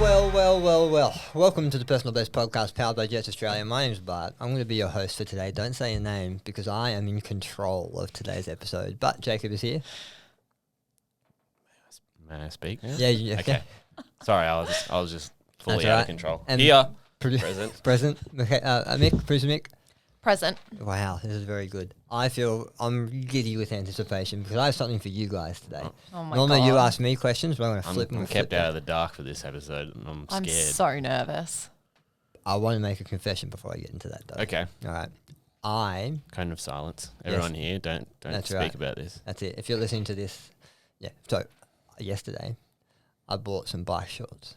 Well. Welcome to the Personal Best Podcast powered by Jets Australia. My name's Bart. I'm going to be your host for today. Don't say your name because I am in control of today's episode. But Jacob is here. May I speak now? Yeah. Okay. Sorry, I was just fully That's out right. of control. And Here. Present. Present. Okay, Mick, producer Mick. Present. Wow, this is very good. I'm giddy with anticipation because I have something for you guys today. Oh my Normally God. you ask me questions, but I'm going to flip I'm them. kept out of the dark for this episode, and I'm I'm scared. so nervous. I want to make a confession before I get into that, though. Okay. All right. I Kind of silence. Yes. Everyone here, don't That's speak right. about this. That's it. If you're listening to this, yeah. So yesterday, I bought some bike shorts.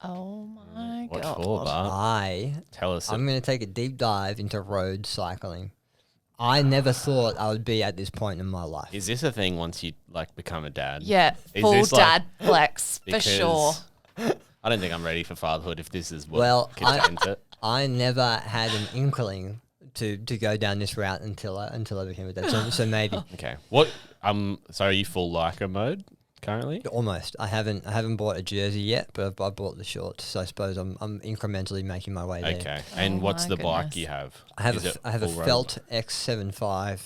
Oh my What God. for, Bart? I'm Tell us. going to take a deep dive into road cycling. I never thought I would be at this point in my life. Is this a thing once you become a dad? Yeah, Is full this, dad flex for Because sure. I don't think I'm ready for fatherhood if this is what Well, contains it. I never had an inkling to go down this route until I became a dad. So maybe Okay. What? So are you full Lycra mode currently? almost. I haven't bought a jersey yet, but I bought the shorts. So I suppose I'm incrementally making my way there. Okay. And Oh what's my the bike goodness. you have? I have Is it I have a full road Felt X75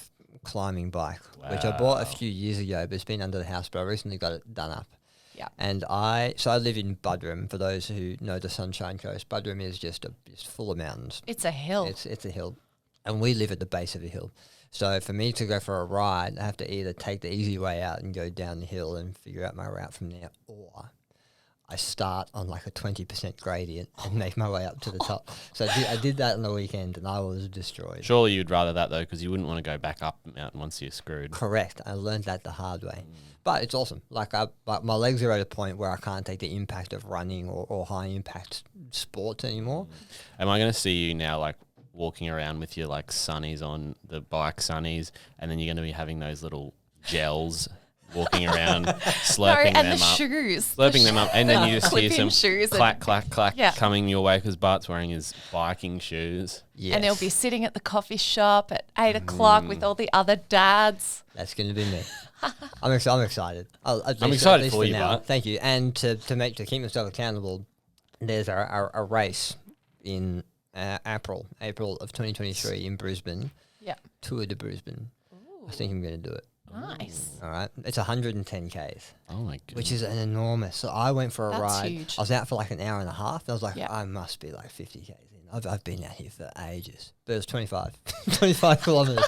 climbing bike, which I bought a Wow. few years ago, but it's been under the house. But I recently got it done up. Yeah. And I live in Buderim. For those who know the Sunshine Coast, Buderim is just full of mountains. It's a hill. It's a hill, and we live at the base of a hill. So for me to go for a ride, I have to either take the easy way out and go down the hill and figure out my route from there, or I start on like a 20% gradient and make my way up to the top. So I did that on the weekend, and I was destroyed. Surely you'd rather that though, because you wouldn't want to go back up the mountain once you're screwed. Correct. I learned that the hard way. But it's awesome. Like my legs are at a point where I can't take the impact of running or high impact sports anymore. Am I going to see you now walking around with your sunnies on, the bike sunnies, and then you're going to be having those little gels walking around, slurping and them the up, slurping slurping them up, and then you just hear clip-in some shoes and- clack, clack, clack Yeah. coming your way because Bart's wearing his biking shoes. Yes. And he'll be sitting at the coffee shop at 8 o'clock with all the other dads. That's going to be me. I'm excited. I'm excited for you, now. Bart. Thank you. And to keep myself accountable, there's a race in April of 2023 in Brisbane. Yeah. Tour de Brisbane. I think I'm going to do it. Nice. All right. It's 110 Ks. Oh my god! Which is an enormous. So I went for a That's ride. huge. I was out for like an hour and a half. And I was like, Yeah. I must be like 50 Ks in. I've been out here for ages. But it was 25 kilometers.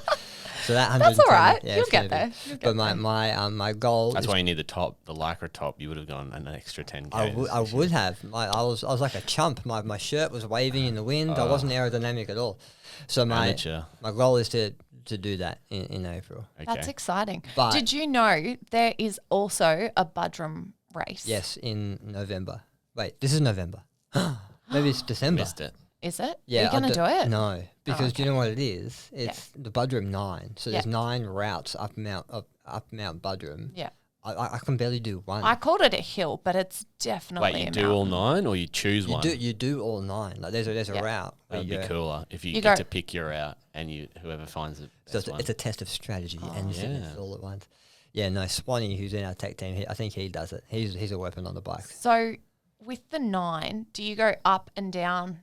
So that 110. That's all right. yeah, You'll it's gonna get there. be- You'll But get there. my goal. That's is why you need the top, the Lycra top. You would have gone an extra 10 I k's. would have. I was like a chump. My shirt was waving in the wind. I wasn't aerodynamic at all. So my Amateur. goal is to do that in April. Okay. That's exciting. But- Did you know there is also a Budrum race? Yes, in November. Wait, this is November. Maybe it's December. Missed it. Is it? Yeah, Are you going to do it? No, because do you know what it is? It's the Buderim 9. So there's Yeah. 9 routes up Mount Buderim. Yeah. I can barely do one. I called it a hill, but it's definitely Wait, you a do mountain. all 9 or you choose one? you do all 9. Like there's a Yeah. route. where That'd you be go- cooler if you, You get go- to pick your route and whoever finds the So best one. it's a test of strategy and fitness yeah. all at once. Yeah, no, Swanee, who's in our tech team, I think he does it. He's a weapon on the bike. So with the 9, do you go up and down?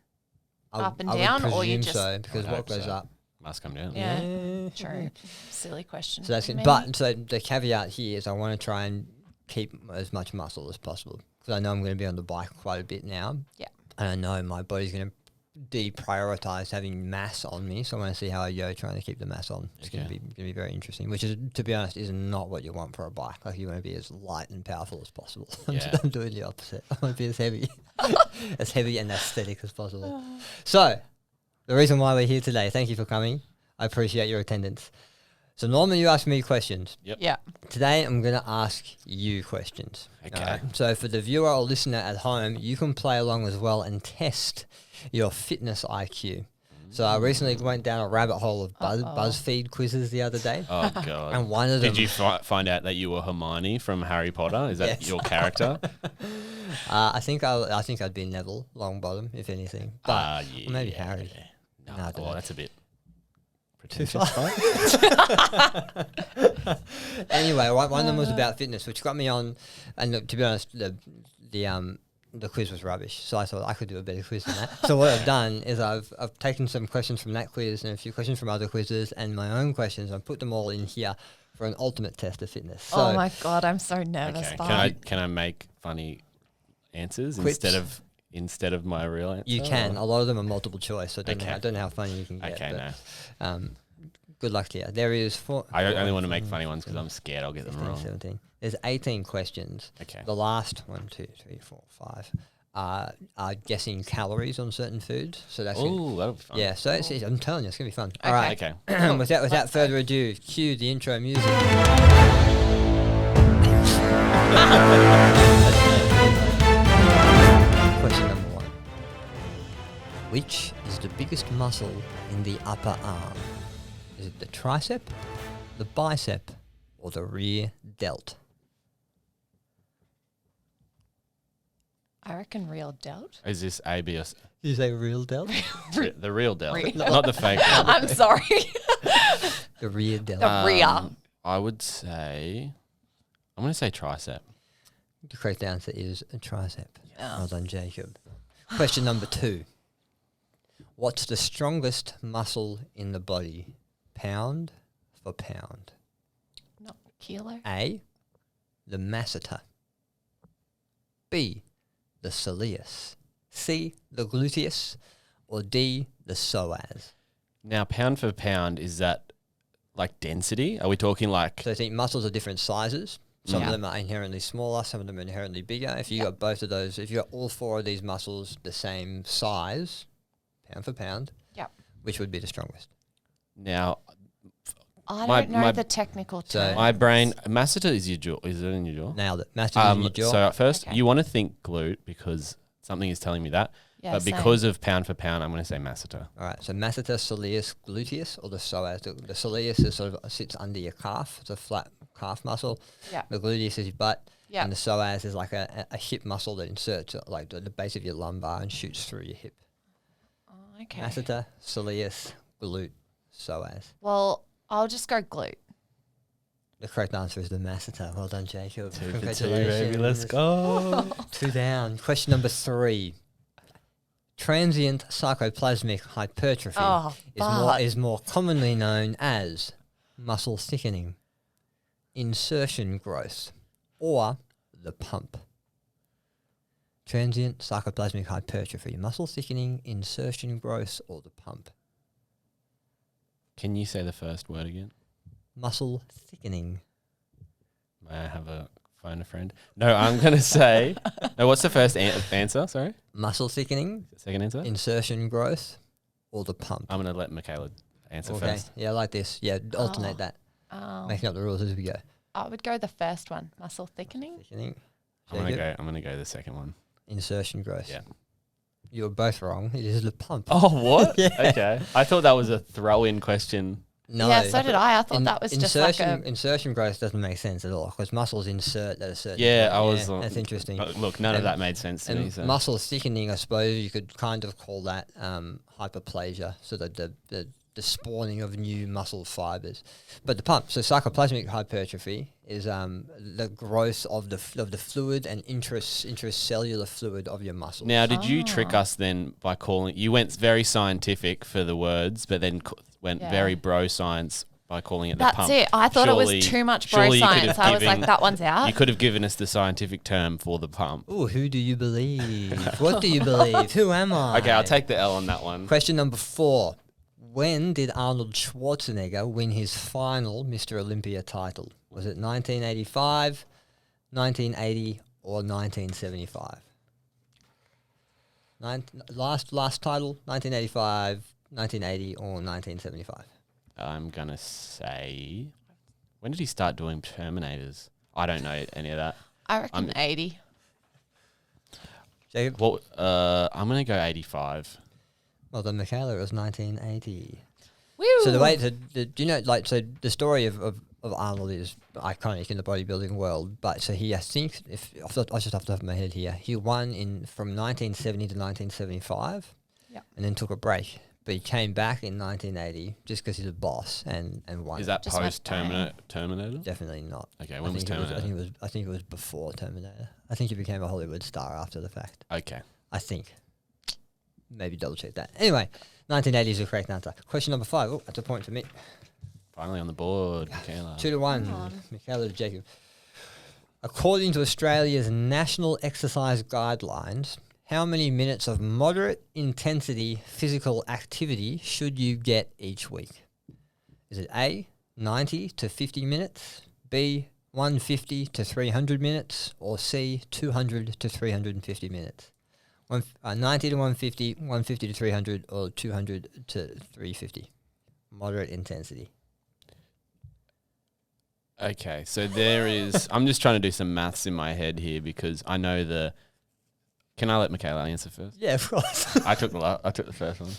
Up and down, would or you presume just- so, because I'd what hope goes so. up. Must come down. Yeah. True. Silly question. So that's from it. me. But so the caveat here is I want to try and keep as much muscle as possible because I know I'm going to be on the bike quite a bit now. Yeah. And I know my body's going to deprioritize having mass on me, so I want to see how I go trying to keep the mass on. It's going Okay. to be very interesting. Which is, to be honest, is not what you want for a bike. Like you want to be as light and powerful as possible. Yeah. I'm doing the opposite. I want to be as heavy, as heavy and aesthetic as possible. So the reason why we're here today. Thank you for coming. I appreciate your attendance. So normally you ask me questions. Yeah. Today I'm going to ask you questions. Okay. Alright? So for the viewer or listener at home, you can play along as well and test your fitness IQ. So I recently went down a rabbit hole of BuzzFeed quizzes the other day. Oh god. And one of them, Did you find out that you were Hermione from Harry Potter? Is that Yes. your character? I think I'd be Neville Longbottom if anything, but Yeah. or maybe Harry. No, No, I don't know. that's a bit Too pretentious. far. Anyway, one of them was about fitness, which got me on. And look, to be honest, the the quiz was rubbish. So I thought I could do a better quiz than that. So what I've done is I've taken some questions from that quiz and a few questions from other quizzes and my own questions. I've put them all in here for an ultimate test of fitness. So Oh my God, I'm so nervous. Okay. Bart. Can I make funny answers Quips. instead of my real answer? you can. or- A lot of them are multiple choice. So I Okay. don't know how funny you can get. Okay, but, no. good luck to you. There is I only want to make funny ones because I'm scared I'll get them 15, wrong. 17. There's 18 questions. Okay. The last 1, 2, 3, 4, 5 are guessing calories on certain foods. So that's Oh, that'll be fun. yeah. So I'm telling you, it's gonna be fun. Okay. All right. Okay. without further ado, cue the intro music. Question number 1. Which is the biggest muscle in the upper arm? Is it the tricep, the bicep, or the rear delt? I reckon real delt. Is this A, B, or C? Did you say real delt? The real Dell, Real. not the fake one. I'm sorry. The rear delt. The rear. I would say, I'm going to say tricep. The correct answer is a tricep. Yeah. Well done, Jacob. Question number 2. What's the strongest muscle in the body, pound for pound? Not kilo. A, the masseter. B, the soleus. C, the gluteus. Or D, the psoas. Now, pound for pound, is that like density? Are we talking like, So I think muscles are different sizes. Some Yeah. of them are inherently smaller, some of them are inherently bigger. If you got both of those, if you got all 4 of these muscles the same size, pound for pound, Yep. which would be the strongest? now, I My- don't know my- the technical So- term. my brain, masseter is your jaw. Is it in your jaw? Nailed it. Masseter in your jaw. So at first, Okay. you want to think glute because something is telling me that. Yeah, but same. because of pound for pound, I'm going to say masseter. All right, so masseter, soleus, gluteus, or the psoas. The soleus is sort of sits under your calf. It's a flat calf muscle. Yeah. The gluteus is your butt. Yeah. And the psoas is like a hip muscle that inserts at like the base of your lumbar and shoots through your hip. Oh, okay. Masseter, soleus, glute, psoas. Well, I'll just go glute. The correct answer is the masseter. Well done, Jacob. 2 for 2, baby. Let's go. 2 down. Question number 3. Transient sarcoplasmic hypertrophy Oh, Bart. is more commonly known as muscle thickening, insertion growth, or the pump. Transient sarcoplasmic hypertrophy, muscle thickening, insertion growth, or the pump. Can you say the first word again? Muscle thickening. May I have a phone a friend? No, I'm going to say. No, what's the first answer? Sorry. Muscle thickening, Second answer? insertion growth, or the pump. I'm going to let Michaela answer Okay. first. Yeah, I like this. Yeah, alternate Oh. that. Oh, Making up the rules as we go. I would go the first one. Muscle thickening. Thickening. I'm going Jacob? to go the second one. Insertion growth. Yeah. You're both wrong. It is the pump. Oh, what? Yeah. Okay. I thought that was a throw-in question. No. Yeah, so did I. I thought In- that was just like a. insertion growth doesn't make sense at all because muscles insert at a certain. Yeah, point. I was. That's interesting. Look, none of And- that made sense to me. And So. muscle thickening, I suppose you could kind of call that hyperplasia, so that the spawning of new muscle fibers. But the pump, so sarcoplasmic hypertrophy is the growth of the fluid and intracellular fluid of your muscle. Now, did you Ah. trick us then by calling? You went very scientific for the words, but then went Yeah. very bro science by calling it the That's pump. it. I thought it Surely- was too much bro surely you could science. have I was like, given- that one's out. You could have given us the scientific term for the pump. Ooh, who do you believe? What do you believe? Who am I? Okay, I'll take the L on that one. Question number 4. When did Arnold Schwarzenegger win his final Mr. Olympia title? Was it 1985, 1980, or 1975? Last title, 1985, 1980, or 1975? I'm gonna say, when did he start doing Terminators? I don't know any of that. I reckon 80. Jacob? Well, I'm gonna go 85. Well done, Michaela. It was 1980. Woo! So the way do you know, like, so the story of Arnold is iconic in the bodybuilding world, but so he, I think, just off the top of my head here, he won from 1970 to 1975, Yep. and then took a break but he came back in 1980 just because he's a boss and won. Is that Just went post Terminator? Definitely not. Okay, when was Terminator? I think it was before Terminator. I think he became a Hollywood star after the fact. Okay. I think. Maybe double check that. Anyway, 1980 is the correct answer. Question number 5. Oh, that's a point for me. Finally on the board, Michaela. 2-1. Michaela to Jacob. According to Australia's National Exercise Guidelines, how many minutes of moderate intensity physical activity should you get each week? Is it A, 90 to 50 minutes, B, 150 to 300 minutes, or C, 200 to 350 minutes? 90 to 150, 150 to 300, or 200 to 350. Moderate intensity. Okay, so there is... I'm just trying to do some maths in my head here because I know the... Can I let Michaela answer first? Yeah, of course. I took the first one.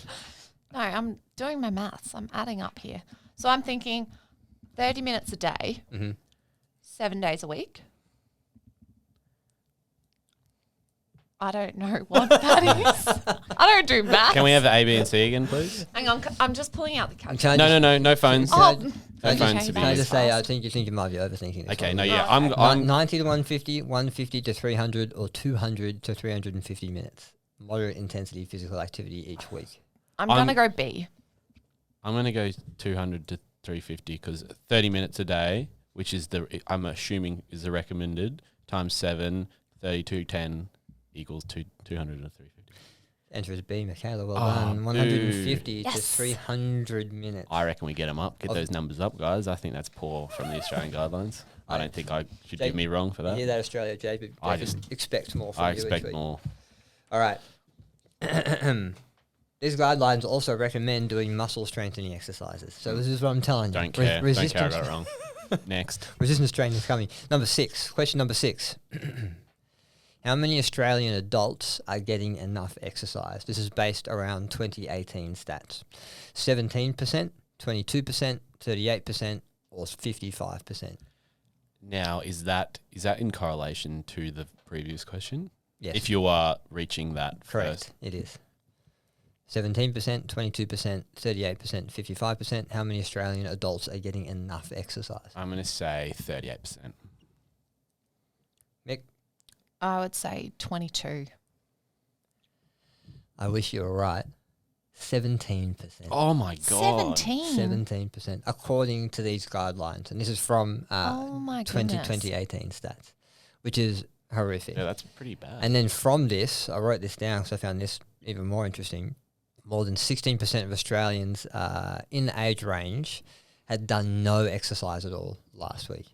No, I'm doing my maths. I'm adding up here. So I'm thinking 30 minutes a day, 7 days a week. I don't know what that is. I don't do maths. Can we have the A, B, and C again, please? Hang on, I'm just pulling out the calculator. No phones. Oh, No phones to be Can I used. just say, I think you might be overthinking this. Okay, one. no, yeah, Oh, I'm 90 to 150, 150 to 300, or 200 to 350 minutes. Moderate intensity physical activity each week. I'm going to go B. I'm going to go 200 to 350 because 30 minutes a day, which is I'm assuming is the recommended, times 7, 32, 10 equals 200 to 350. Answer is B, Michaela. Well done. 150 to Yes. 300 minutes. I reckon we get them up. Get those numbers up, guys. I think that's poor from the Australian guidelines. I don't think I should Jake, get me wrong for You that. hear that, Australia, Jacob? I Jacob just- expect more from I you each expect week. more. All right. These guidelines also recommend doing muscle strengthening exercises. So this is what I'm telling you. Don't care. Don't care I Resistance, got it wrong. Next. resistance training is coming. Question number 6. How many Australian adults are getting enough exercise? This is based around 2018 stats. 17%, 22%, 38%, or 55%. Now, is that in correlation to the previous question? Yes. If you are reaching that Correct. first. It is. 17%, 22%, 38%, 55%. How many Australian adults are getting enough exercise? I'm going to say 38%. Mick? I would say 22. I wish you were right. 17%. Oh my God. 17. 17%, according to these guidelines. And this is from Oh my goodness. 2018 stats, which is horrific. Yeah, that's pretty bad. And then from this, I wrote this down because I found this even more interesting. More than 16% of Australians in the age range had done no exercise at all last week.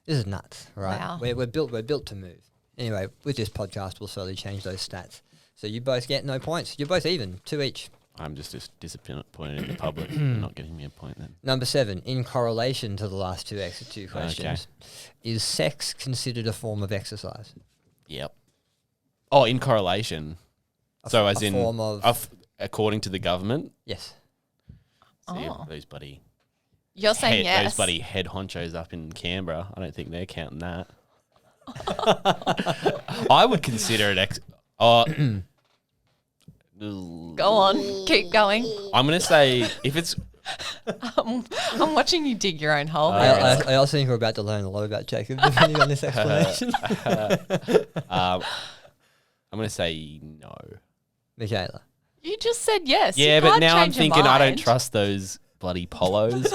This is nuts, right? Wow. We're built to move. Anyway, with this podcast, we'll slowly change those stats. So you both get no points. You're both even, 2 each. I'm just disappointed in the public for not getting me a point then. Number 7, in correlation to the last two questions, is sex considered a form of exercise? Yep. Oh, in correlation. So as a in, form of- according to the government, Yes. see Oh. those bloody You're saying yes. those bloody head honchos up in Canberra. I don't think they're counting that. I would consider it. Go on. Keep going. I'm gonna say if it's I'm watching you dig your own hole. I also think we're about to learn a lot about Jacob depending on this explanation. I'm gonna say no. Michaela. You just said yes. You Yeah, but can't now I'm change your thinking I don't mind. trust those bloody polos,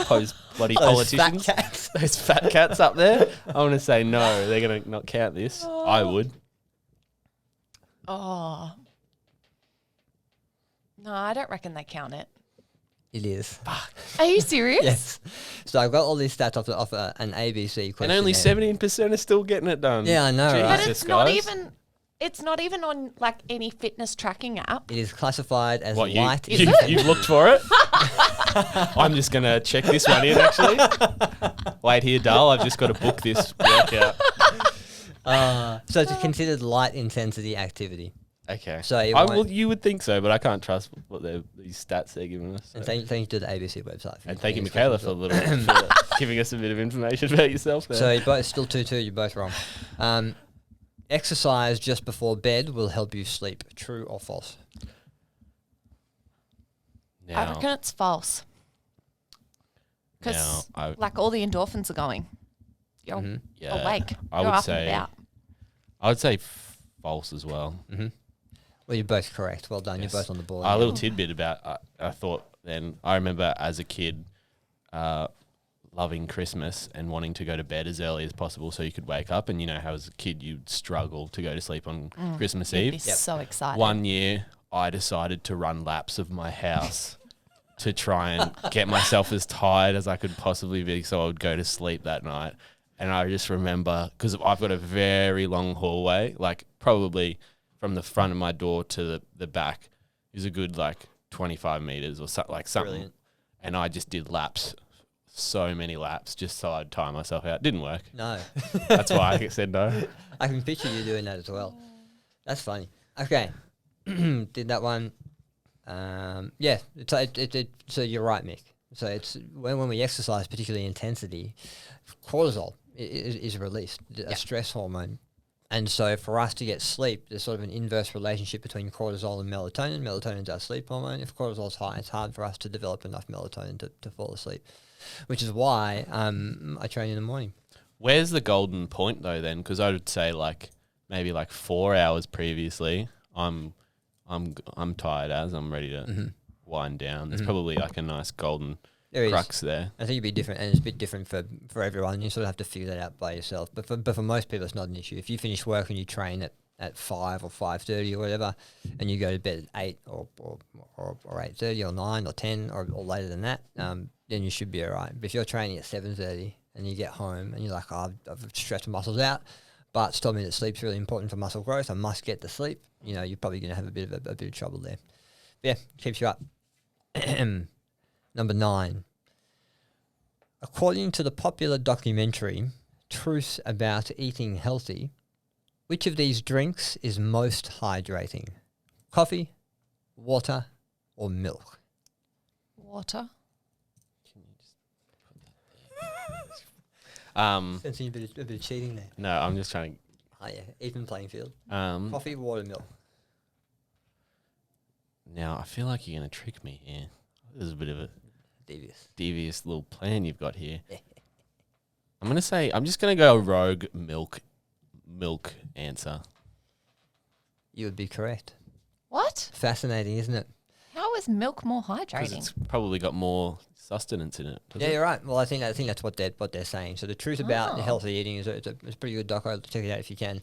bloody Those politicians, fat cats. those fat cats up there. I'm gonna say no. They're gonna not count this. I would. Oh. No, I don't reckon they count it. It is. Are you serious? Yes. So I've got all these stats off an ABC question. And only 17% are still getting it done. Yeah, I know, right? But Jesus, it's not guys. even. It's not even on like any fitness tracking app. It is classified as What light. you've looked for it? I'm just gonna check this one in. Actually, wait here, Dal. I've just got to book this workout. So it's considered light intensity activity. Okay. So it well, won't- you would think so, but I can't trust what these stats they're giving us. So. And thank you to the ABC website. And thank you, Michaela, for for giving us a bit of information about yourself there. So you're both still 2-2. You're both wrong. Exercise just before bed will help you sleep. True or false? I Now, reckon it's false. now Because I, like all the endorphins are going. You're Mhm. yeah, awake. I You're would up say, and about. I would say false as well. Mm-hmm. Well, you're both correct. Well done. Yes. You're both on the board. A yeah. little tidbit about I thought then I remember as a kid loving Christmas and wanting to go to bed as early as possible so you could wake up, and you know how as a kid you'd struggle to go to sleep on Christmas You'd Eve. be so excited. One year I decided to run laps of my house to try and get myself as tired as I could possibly be so I would go to sleep that night. And I just remember, because I've got a very long hallway, like probably from the front of my door to the back is a good like 25 meters or something like something. Brilliant. And I just did laps, so many laps, just so I'd tire myself out. Didn't work. No. That's why I said no. I can picture you doing that as well. That's funny. Okay. Did that one. Yeah. So you're right, Mick. So it's when we exercise, particularly intensity, cortisol is released, a stress hormone. And so for us to get sleep, there's sort of an inverse relationship between cortisol and melatonin. Melatonin's our sleep hormone. If cortisol's high, it's hard for us to develop enough melatonin to fall asleep, which is why I train in the morning. Where's the golden point though then? Because I would say like maybe like 4 hours previously, I'm tired as I'm ready to wind down. There's probably like a nice golden There crux there. I think it'd be different, and it's a bit different for everyone. You sort of have to figure that out by yourself. But for most people, it's not an issue. If you finish work and you train at 5 or 5:30 or whatever, and you go to bed at 8 or 8:30 or 9 or 10 or later than that, then you should be all right. But if you're training at 7:30 and you get home and you're like, oh, I've stretched muscles out, but told me that sleep's really important for muscle growth, I must get to sleep, you know, you're probably going to have a bit of trouble there. But yeah, keeps you up. Number 9. According to the popular documentary, Truth About Eating Healthy, which of these drinks is most hydrating? Coffee, water, or milk? Water. Sensing a bit of cheating there. No, I'm just trying Oh yeah, even playing field. to. Coffee, water, milk. Now I feel like you're gonna trick me here. This is a bit of a Devious. devious little plan you've got here. I'm just gonna go rogue milk answer. You would be correct. What? Fascinating, isn't it? How is milk more Because hydrating? it's probably got more sustenance in it. Yeah, you're right. Well, I think that's what they're saying. So the truth about healthy eating is it's a pretty good doco. Check it out if you can.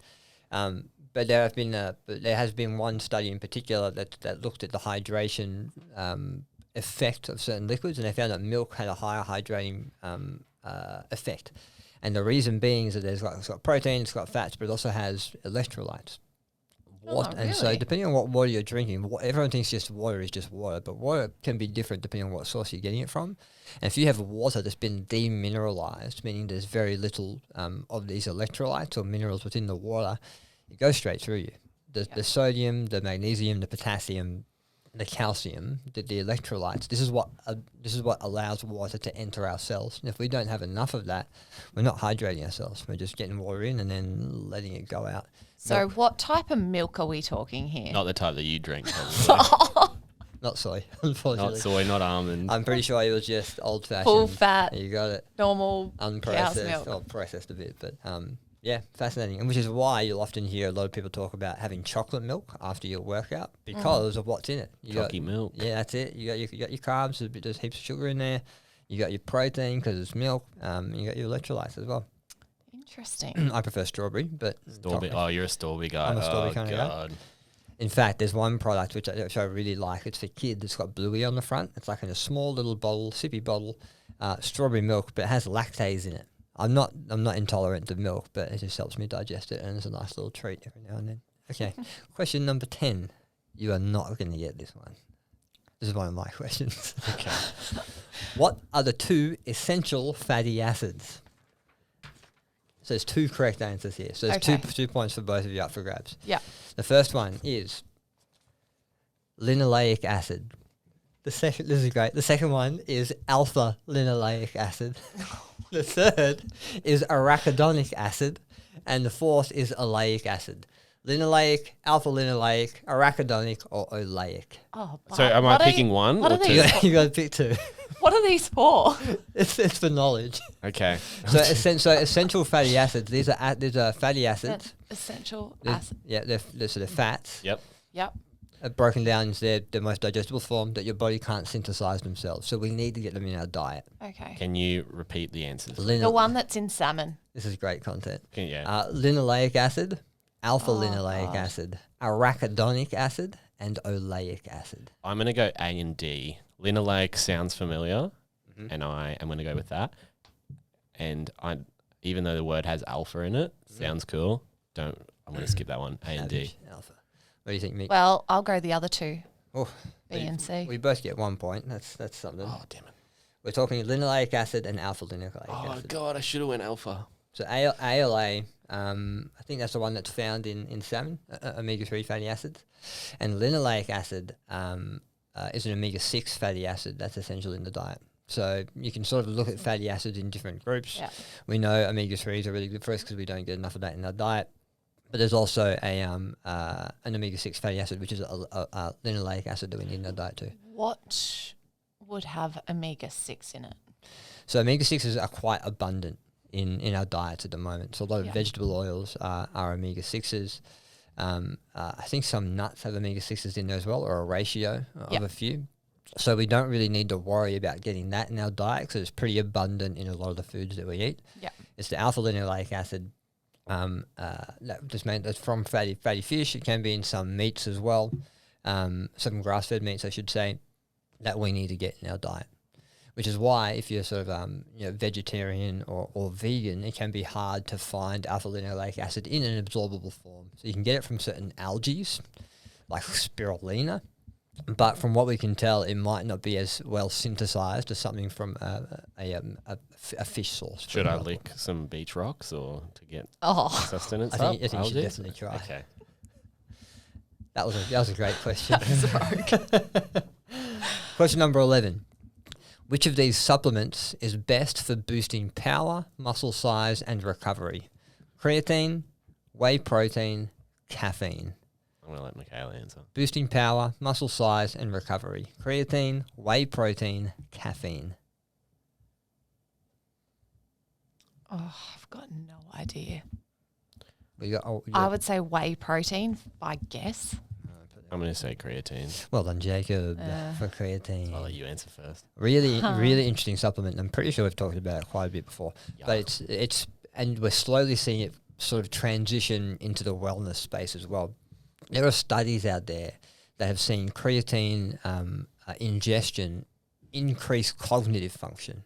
But there has been one study in particular that looked at the hydration effect of certain liquids, and they found that milk had a higher hydrating effect. And the reason being is that it's got protein, it's got fats, but it also has electrolytes. And so really? depending on what water you're drinking, everyone thinks just water is just water, but water can be different depending on what source you're getting it from. And if you have water that's been demineralized, meaning there's very little of these electrolytes or minerals within the water, it goes straight through you. The sodium, the magnesium, the potassium, the calcium, the electrolytes. This is what allows water to enter our cells. And if we don't have enough of that, we're not hydrating ourselves. We're just getting water in and then letting it go out. So what type of milk are we talking here? Not the type that you drink, probably. Not soy, unfortunately. Not soy, not almond. I'm pretty sure it was just old-fashioned. Full fat, You got it. normal cow's Unprocessed, milk. or processed a bit, but yeah, fascinating. And which is why you'll often hear a lot of people talk about having chocolate milk after your workout because of what's in it. You got, Chalky milk. yeah, that's it. You got your carbs. There's heaps of sugar in there. You got your protein because it's milk. You got your electrolytes as well. Interesting. I prefer strawberry, but Strawberry. Oh, you're a strawberry guy. I'm a strawberry oh, kind of guy. God. in fact, there's one product which I really like. It's for kids. It's got Bluey on the front. It's like in a small little bottle, sippy bottle, strawberry milk, but it has lactase in it. I'm not intolerant to milk, but it just helps me digest it, and it's a nice little treat every now and then. Okay, question number 10. You are not going to get this one. This is one of my questions. Okay. What are the 2 essential fatty acids? So there's 2 correct answers here. So there's Okay. two points for both of you up for grabs. Yeah. The first one is linoleic acid. This is great. The second one is alpha linoleic acid. The third is arachidonic acid, and the fourth is oleic acid. linoleic, alpha linoleic, arachidonic, or oleic. Oh, So am I what are picking you- one what or are two? these? You got to pick two. What are these for? It's for knowledge. Okay. So, essential fatty acids. These are fatty acids. Essential They're- acid. Yeah, they're sort of fats. Yep. Yep. Broken down into the most digestible form that your body can't synthesize themselves. So we need to get them in our diet. Okay. Can you repeat the answers? The one that's in salmon. This is great content. Yeah. Linoleic acid, alpha Oh, linoleic God. acid, arachidonic acid, and oleic acid. I'm going to go A and D. Linoleic sounds familiar, Mhm. and I am going to go with that. And even though the word has alpha in it, sounds cool. I'm going to skip that one. A and D. Savage alpha. What do you think, Mick? Well, I'll go the other two. Oh, B and C. we both get 1 point. That's something. Oh, damn it. We're talking linoleic acid and alpha linoleic Oh, acid. God, I should have went alpha. So ALA, I think that's the one that's found in salmon, omega-3 fatty acids. And linoleic acid is an omega-6 fatty acid that's essential in the diet. So you can sort of look at fatty acids in different groups. Yeah. We know omega-3s are really good for us because we don't get enough of that in our diet. But there's also an omega-6 fatty acid, which is a linoleic acid that we need in our diet too. What would have omega-6 in it? So omega-6s are quite abundant in our diets at the moment. So a lot of Yeah. vegetable oils are omega-6s. I think some nuts have omega-6s in there as well, or a ratio Yep. of a few. So we don't really need to worry about getting that in our diet because it's pretty abundant in a lot of the foods that we eat. Yeah. It's the alpha linoleic acid that's from fatty fish. It can be in some meats as well, some grass-fed meats, I should say, that we need to get in our diet. Which is why if you're sort of vegetarian or vegan, it can be hard to find alpha linoleic acid in an absorbable form. So you can get it from certain algae, like spirulina, but from what we can tell, it might not be as well synthesized as something from a fish source. for Should I example. lick some beach rocks or to get Oh, sustenance I up? think you should Algae? definitely try. Okay. That was a great question. Question number 11. Which of these supplements is best for boosting power, muscle size, and recovery? Creatine, whey protein, caffeine. I'm going to let Michaela answer. Boosting power, muscle size, and recovery. Creatine, whey protein, caffeine. oh, I've got no idea. We got, I would say whey protein, I guess. I'm going to say creatine. well done, Jacob, for I'll creatine. let you answer first. Really, Huh. really interesting supplement. I'm pretty sure we've talked about it quite a bit before. But it's and we're slowly seeing it sort of transition into the wellness space as well. There are studies out there that have seen creatine ingestion increase cognitive function.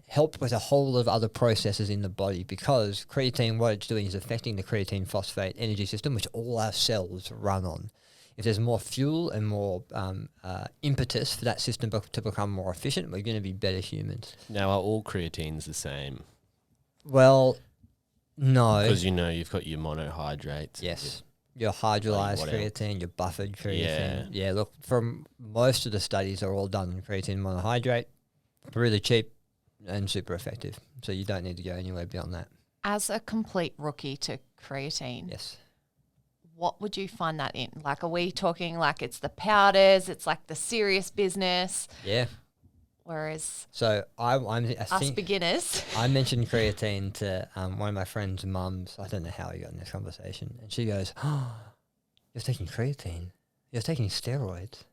Help with a whole lot of other processes in the body because creatine, what it's doing is affecting the creatine phosphate energy system, which all our cells run on. If there's more fuel and more impetus for that system to become more efficient, we're going to be better humans. Now, are all creatines the same? Well, no. Because you've got your monohydrates. Yes. Your hydrolyzed what else? creatine, your buffered creatine. Yeah, look, from most of the studies are all done in creatine monohydrate. Really cheap and super effective. So you don't need to go anywhere beyond that. As a complete rookie to creatine, Yes. what would you find that in? Like, are we talking like it's the powders, it's like the serious business, Yeah. whereas So I us think beginners, I mentioned creatine to one of my friend's mums. I don't know how we got in this conversation. And she goes, "Oh, you're taking creatine. You're taking steroids."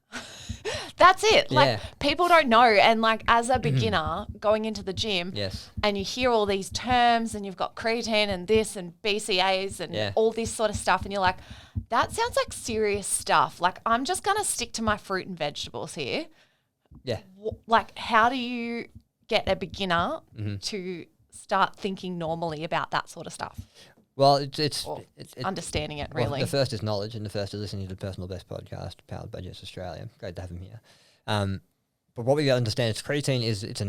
that's it. Like, Yeah. people don't know. And like, as a beginner going into the gym, Yes. and you hear all these terms and you've got creatine and this and BCAAs and Yeah. all this sort of stuff, and you're like, that sounds like serious stuff. Like, I'm just going to stick to my fruit and vegetables here. Yeah. Like, how do you get a beginner Mm-hmm. to start thinking normally about that sort of stuff? Well, it's Or it, understanding it, well, really. the first is knowledge, and the first is listening to the Personal Best podcast powered by Jess Australia. Great to have him here. But what we got to understand is creatine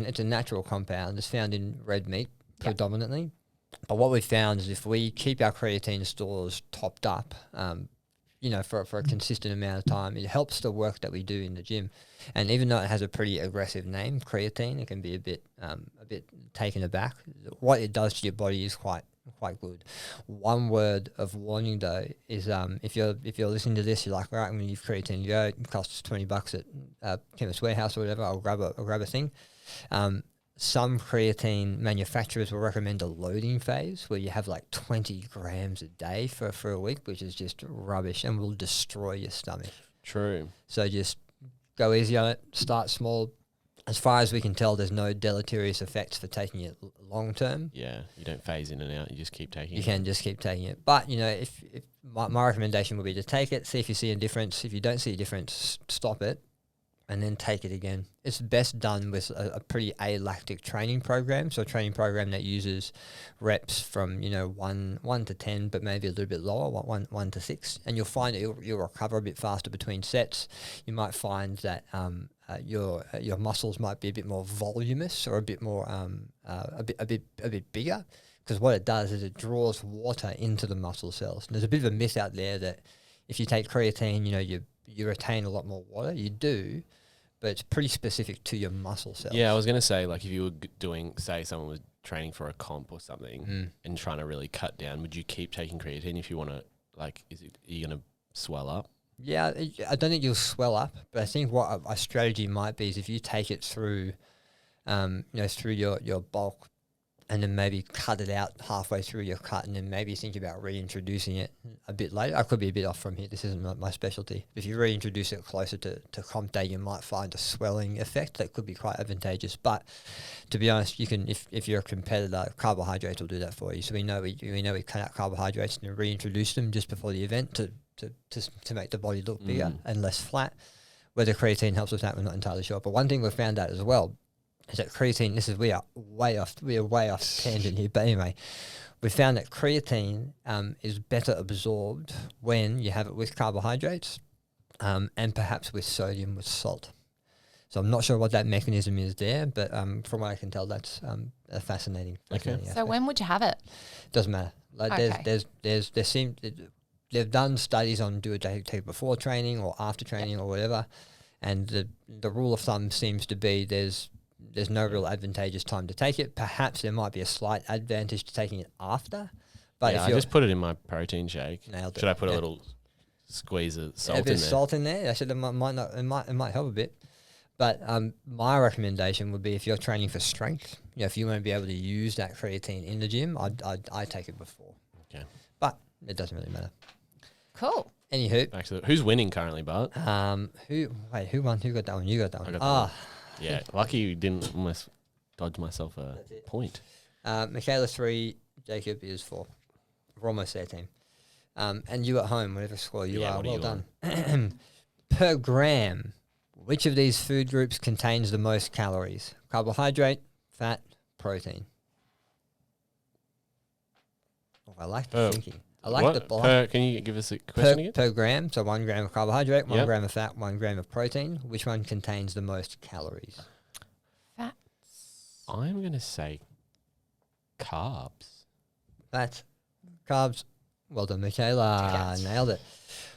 it's a natural compound. It's found in red meat predominantly. But what we've found is if we keep our creatine stores topped up, for a consistent amount of time, it helps the work that we do in the gym. And even though it has a pretty aggressive name, creatine, it can be a bit taken aback. What it does to your body is quite quite good. One word of warning though is if you're listening to this, you're like, all right, I'm gonna use creatine to go. It costs $20 at Chemist Warehouse or whatever. I'll grab a thing. Some creatine manufacturers will recommend a loading phase where you have like 20 grams a day for a week, which is just rubbish and will destroy your stomach. True. So just go easy on it. Start small. As far as we can tell, there's no deleterious effects for taking it long term. Yeah, you don't phase in and out. You just keep taking You it. can just keep taking it. But, if my recommendation would be to take it, see if you see a difference. If you don't see a difference, stop it and then take it again. It's best done with a pretty alactic training program. So a training program that uses reps from, 1 to 10, but maybe a little bit lower, 1 to 6. And you'll find that you'll recover a bit faster between sets. You might find that your muscles might be a bit more voluminous or a bit more a bit bigger, because what it does is it draws water into the muscle cells. And there's a bit of a myth out there that if you take creatine, you retain a lot more water. You do, but it's pretty specific to your muscle cells. Yeah, I was going to say, like, if you were doing, say someone was training for a comp or something and trying to really cut down, would you keep taking creatine if you want to, like, are you going to swell up? Yeah, I don't think you'll swell up, but I think what a strategy might be is if you take it through, through your bulk, and then maybe cut it out halfway through your cut, and then maybe think about reintroducing it a bit later. I could be a bit off from here. This isn't my specialty. If you reintroduce it closer to comp day, you might find a swelling effect that could be quite advantageous. But to be honest, you can, if you're a competitor, carbohydrates will do that for you. So we know we cut out carbohydrates and reintroduce them just before the event to make the body look bigger and less flat. Whether creatine helps with that, we're not entirely sure. But one thing we've found out as well is that creatine, we are way off tangent here, but anyway, we found that creatine is better absorbed when you have it with carbohydrates and perhaps with sodium, with salt. So I'm not sure what that mechanism is there, but from what I can tell, that's a fascinating Okay. So when would you have it? Doesn't matter. Like they've done studies on do it take it before training or after training or whatever, and the rule of thumb seems to be there's no real advantageous time to take it. Perhaps there might be a slight advantage to taking it after, but Yeah, if I you just put it in my protein shake. nailed it. Should I put a Yeah. little squeeze of a salt bit in of there? salt in there, I said it might help a bit. But my recommendation would be if you're training for strength, if you want to be able to use that creatine in the gym, I take it before. Okay. But it doesn't really matter. Cool. Anywho, Actually, who's winning currently, Bart? who won? Who got that one? You got that one. got that one. Yeah, lucky you didn't almost dodge myself a point. Michaela 3, Jacob is 4. We're almost there, team. And you at home, whatever score you Yeah, are, what are well you done. Per gram, which of these food groups contains the most calories? Carbohydrate, fat, protein. Oh, I like the thinking. I like What? the block. Can you give us a question again? Per gram, so 1 gram of carbohydrate, 1 Yep. gram of fat, 1 gram of protein. Which one contains the most calories? Fats. I'm going to say carbs. Fat, carbs. Well done, Michaela. Yes. Nailed it.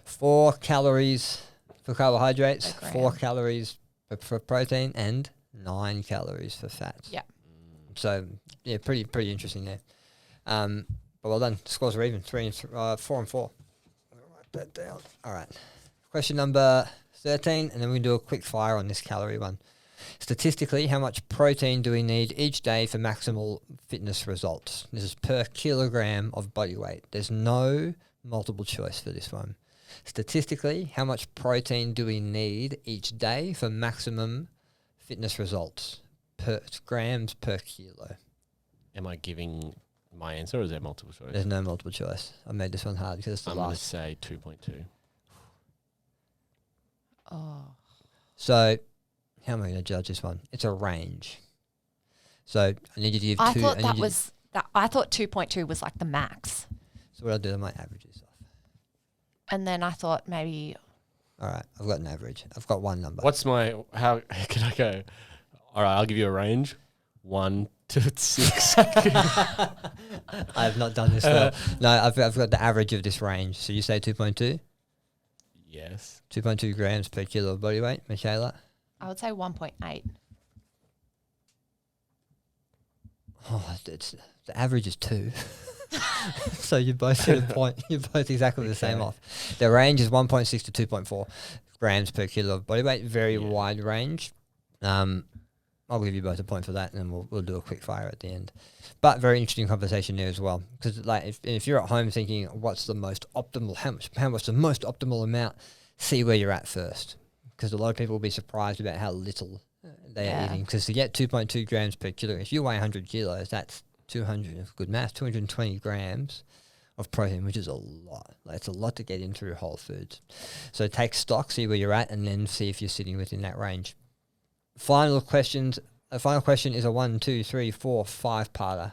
4 calories for carbohydrates, Per 4 gram. calories for protein, and 9 calories for fats. Yeah. So yeah, pretty interesting there. But well done. Scores are even. 4 and 4. I'll write that down. All right. Question number 13, and then we can do a quick fire on this calorie one. Statistically, how much protein do we need each day for maximal fitness results? This is per kilogram of body weight. There's no multiple choice for this one. Statistically, how much protein do we need each day for maximum fitness results? Per grams per kilo. Am I giving my answer, or is there multiple choice? There's no multiple choice. I made this one hard because it's the I'm going to last. say 2.2. Oh. So, how am I going to judge this one? It's a range. So I need you to give I two. thought need that you- was that. I thought 2.2 was like the max, So what I'll do, I might average this off. and then I thought maybe All right, I've got an average. I've got one number. What's how can I go? All right, I'll give you a range. 1 to 6. I have not done this well. No, I've got the average of this range. So you say 2.2? Yes. 2.2 grams per kilo of body weight, Michaela? I would say 1.8. Oh, the average is 2. So you both hit a point. You're both exactly the same off. The range is 1.6 to 2.4 grams per kilo of body weight. Very wide range. I'll give you both a point for that, and then we'll do a quick fire at the end. But very interesting conversation there as well, because like if you're at home thinking what's the most optimal, how much the most optimal amount, see where you're at first, because a lot of people will be surprised about how little they are eating. Because to get 2.2 grams per kilo, if you weigh 100 kilos, that's 200. Good math, 220 grams of protein, which is a lot. Like, it's a lot to get in through whole foods. So take stock, see where you're at, and then see if you're sitting within that range. Final question is a 1, 2, 3, 4, 5-parter.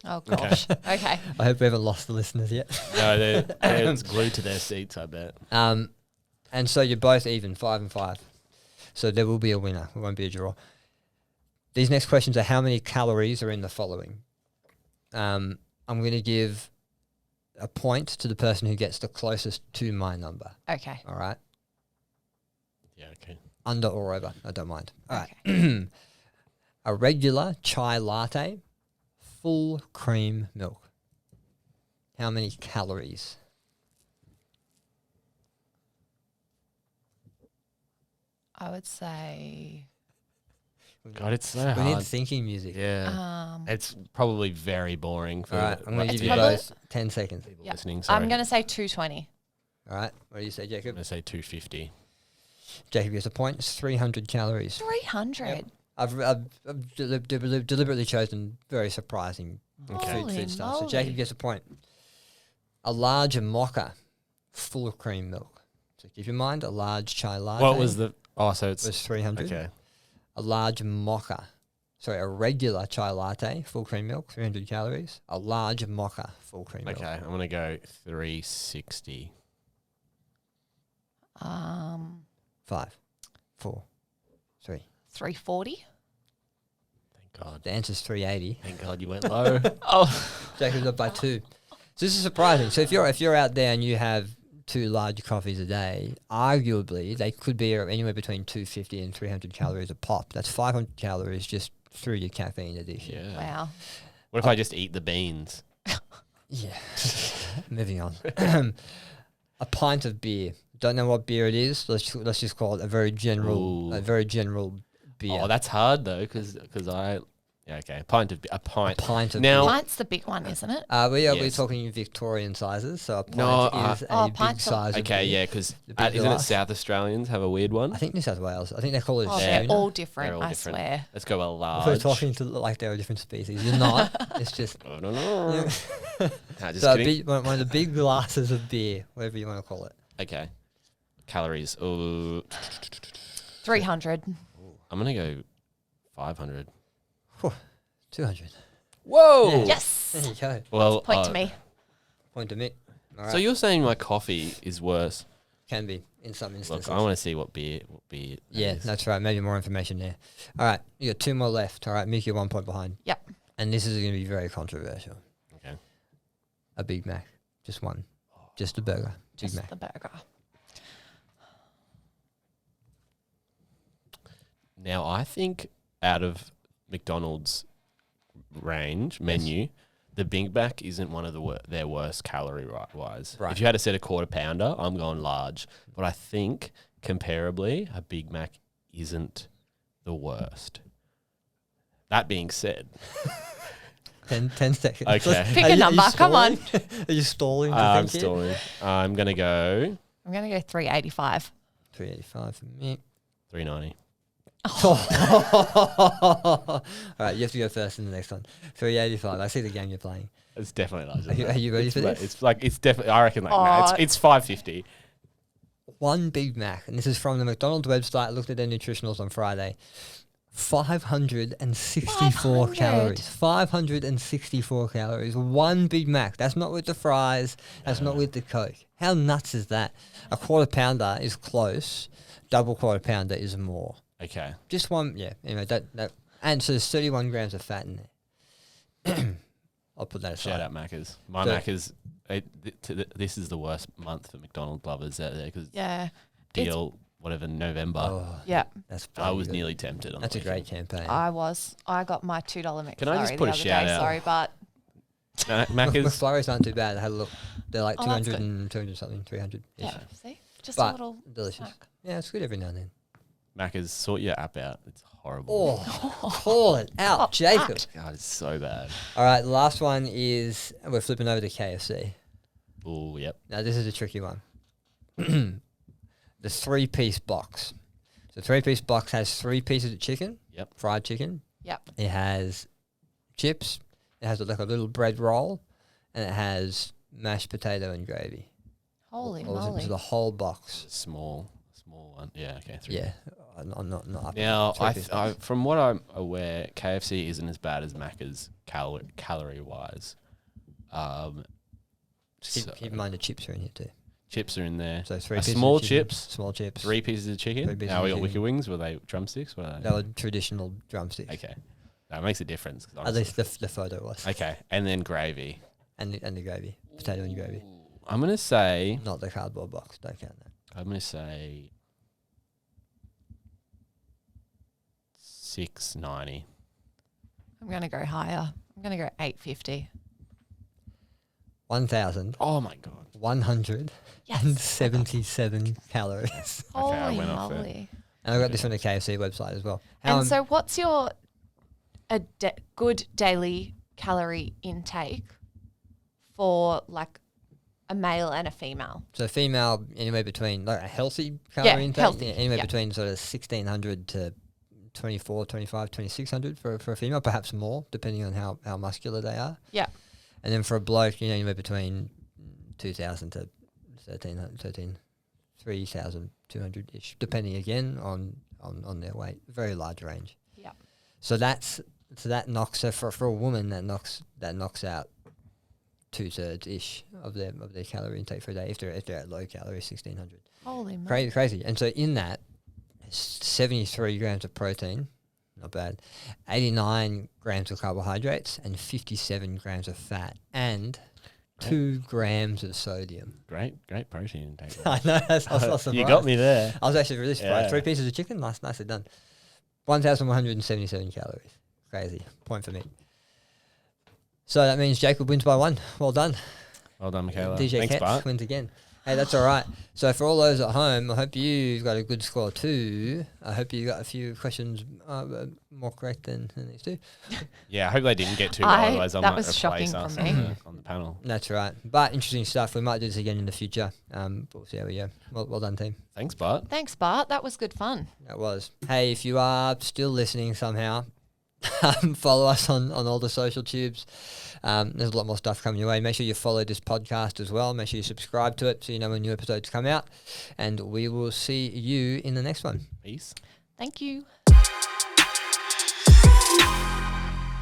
Oh gosh. Okay. I hope we haven't lost the listeners yet. No, they're glued to their seats, I bet. And so you're both even, 5 and 5. So there will be a winner. It won't be a draw. These next questions are how many calories are in the following. I'm going to give a point to the person who gets the closest to my number. Okay. All right? Yeah, okay. Under or over, I don't mind. All right. Okay. A regular chai latte, full cream milk. How many calories? I would say God, it's so We need hard. thinking music. Yeah. It's probably very boring for All right, I'm going to It's give you probably- both 10 seconds. people Yeah. listening. Sorry. I'm going to say 220. All right, what do you say, I'm Jacob? going to say 250. Jacob gets a point. It's 300 calories. 300. Yep. I've deliberately chosen very surprising Holy food stuff. So moly. Jacob gets a point. A large mocha full of cream milk. So keep in mind, a large chai latte What was the... Oh, so it's... was 300. Okay. A large mocha. Sorry, a regular chai latte, full cream milk, 300 calories. A large mocha, full cream milk. Okay, I'm going to go 360. 5, 4, 3. 340. Thank God. The answer's 380. Thank God you went low. Jacob's up by 2. So this is surprising. So if you're out there and you have 2 large coffees a day, arguably they could be anywhere between 250 and 300 calories a pop. That's 500 calories just through your caffeine addiction. Yeah. Wow. What if I just eat the beans? Yeah. Moving on. A pint of beer. Don't know what beer it is. Let's just call it a very general beer. Oh, that's hard though, because I... Yeah, okay. A pint of pint of Now- beer. Pint's the big one, isn't it? We're Yes. talking Victorian sizes, so a pint No, is a big pints are- size. of Okay, beer. yeah, because The big isn't it glass. South Australians have a weird one? I think New South Wales. I think they call it Oh, a they're schooner. all different, They're all I different. swear. Let's go a large. We're talking to like they're a different species. You're not. It's just I don't know. Nah, just so kidding. one of the big glasses of beer, whatever you want to call it. Okay. Calories. Oh, 300. I'm going to go 500. 200. Whoa! Yeah. Yes. There you go. Well, Point to me. Point to me. All right. So you're saying my coffee is worse? Can be in some instances. Look, I want to see what beer that Yeah, is. that's right. Maybe more information there. All right, you got 2 more left. All right, Mick, you're 1 point behind. Yep. And this is going to be very controversial. Okay. A Big Mac, just one, just a burger, Big Just Mac. the burger. Now, I think out of McDonald's menu, the Big Mac isn't one of their worst calorie wise. Right. If you had to set a quarter pounder, I'm going large. But I think comparably, a Big Mac isn't the worst. That being said, 10 seconds. Okay. Pick a number, come on. Are you stalling? I'm stalling. I'm going to go I'm going to go 385. 385 for me. 390. All right, you have to go first in the next one. 385. I see the game you're playing. It's definitely larger. Are you ready it's for like, this? it's definitely, I reckon, like, no, it's 550. One Big Mac, and this is from the McDonald's website. I looked at their nutritionals on Friday. 564 500. calories. 564 calories. One Big Mac. That's not with the fries. That's not with the Coke. How nuts is that? A quarter pounder is close. Double quarter pounder is more. Okay. Just one, yeah. Anyway, that and so there's 31 grams of fat in there. I'll put that aside. Shout out Macca's. My So- Macca's, this is the worst month for McDonald's lovers out there because Yeah. deal, whatever, November. Oh, Yeah. that's I bloody was good. nearly tempted. On That's the a great weekend. campaign. I got my $2 McFlurry Can I just put the a other shout day. out? Sorry, but No, Macca's. McFlurries aren't too bad. I had a look. They're like Oh, that's 200 and 200 something, 300. Yeah. See, just But a little delicious. snack. Yeah, it's good every now and then. Macca's, sort your app out. It's horrible. Oh, call it out, Oh, Jacob. God, it's so bad. All right, the last one is we're flipping over to KFC. Oh, yep. Now, this is a tricky one. The 3-piece box. The 3-piece box has 3 pieces of chicken. Yep. Fried chicken. Yep. It has chips. It has like a little bread roll, and it has mashed potato and gravy. Holy All moly! into the whole box. Small one. Yeah, okay. 3. Yeah, I'm not up. Now, to 3-piece box. from what I'm aware, KFC isn't as bad as Macca's calorie-wise. Keep in mind the chips are in here too. Chips are in there. So 3 A pieces small of chicken, chips, small chips. 3 pieces of chicken. 3 pieces Now we of got wicked chicken. wings. Were they drumsticks? What are they? They were traditional drumsticks. Okay, that makes a difference. 'cause At least the photo was. Okay, and then gravy. And the gravy, potato and gravy. I'm gonna say. Not the cardboard box. Don't count that. I'm gonna say 690. I'm gonna go higher. I'm gonna go 850. 1,177 Yes. calories. Okay, I Holy went off it. moly! And I got this on the KFC website as well. How And so, what's your good daily calorie intake for like a male and a female? so female anywhere between like a healthy calorie intake, healthy, anywhere yeah. between sort of 1,600 to 24, 25, 2,600 for a female, perhaps more depending on how muscular they are. Yeah. And then for a bloke, anywhere between 2,000 to 3,200 ish, depending again on their weight. Very large range. Yeah. So that knocks for a woman that knocks out 2/3 ish of their calorie intake for a day if they're at low calorie 1,600. Holy moly! Crazy. And so in that, 73 grams of protein, not bad, 89 grams of carbohydrates, and 57 grams of fat, and 2 grams of sodium. Great protein intake. I know, I was surprised. You got me there. I was actually really surprised. Yeah. 3 pieces of chicken, nicely done. 1,177 calories. Crazy. Point for me. So that means Jacob wins by 1. Well done. Well done, Michaela. DJ Thanks, Katz Bart. wins again. Hey, that's all right. So for all those at home, I hope you've got a good score too. I hope you got a few questions more correct than these two. Yeah, I hope they didn't get too well. Otherwise, I that might was replace shocking us for me. on the panel. That's right. But interesting stuff. We might do this again in the future. But we'll see how we go. Well done, team. Thanks, Bart. Thanks, Bart. That was good fun. That was. Hey, if you are still listening somehow, follow us on all the social tubes. There's a lot more stuff coming your way. Make sure you follow this podcast as well. Make sure you subscribe to it so you know when new episodes come out. And we will see you in the next one. Peace. Thank you.